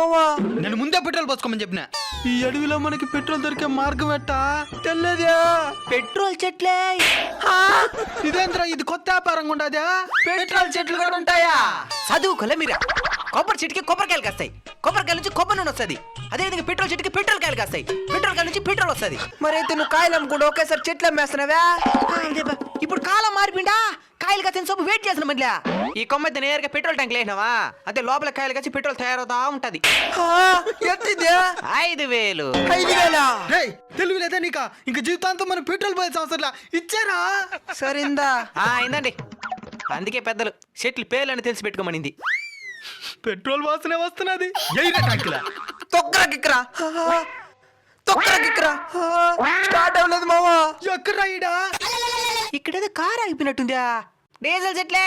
మావా. నేను ముందే పెట్రోల్ పోసుకోమని చెప్పిన. ఈ అడవిలో మనకి పెట్రోల్ దొరికే మార్గం ఎట్టా తెల్లదా? పెట్రోల్ చెట్లే. ఇదేంద్రా ఇది కొత్త వ్యాపారంగా ఉండదా? పెట్రోల్ చెట్లు కూడా ఉంటాయా? చదువుకోలే మీరా. కొబ్బరి చెట్టుకి కొబ్బరికాయలు కాస్తాయి, కొబ్బరికాయల నుంచి కొబ్బరి నూనె వస్తుంది. అదేవిధంగా పెట్రోల్ చెట్టుకి పెట్రోల్ కాయలు కాస్తాయి, పెట్రోల్ కాయల నుంచి పెట్రోల్ వస్తుంది. మరైతే నువ్వు కాయలు అమ్ముకుంటూ ఒకేసారి చెట్లు అమ్మేస్తున్నావా? ఇప్పుడు కాలం మారిపోయిందా? కాయలు కాసిన సోపు వెయిట్ చేసిన మధ్య ఈ కొమ్మ అయితే నేరుగా పెట్రోల్ ట్యాంక్ లేసినావా, అదే లోపల కాయలు కాసి పెట్రోల్ తయారవుతా ఉంటది. ఎంతిదే? 5,000. 5,000? రేయ్ తెలివిలేదా నీక? ఇంక జీవితాంతం మనం పెట్రోల్ పోయే అవసరంలా. ఇచ్చారా? సరిందా? అయిందండి. అందుకే పెద్దలు చెట్లు పేర్లని తెలిసి పెట్టుకోమనింది. పెట్రోల్ వాసనే వస్తున్నది. ఎయిరా ట్యాంకులా. తొక్కరా కిక్కరా, తొక్కరా కిక్కరా. స్టార్ట్ అవ్వలేదు మావా. ఎక్కడ్రా ఈడ? ఇక్కడేదో కారు ఆగిపోయినట్టుందా? డీజిల్ చెట్లే.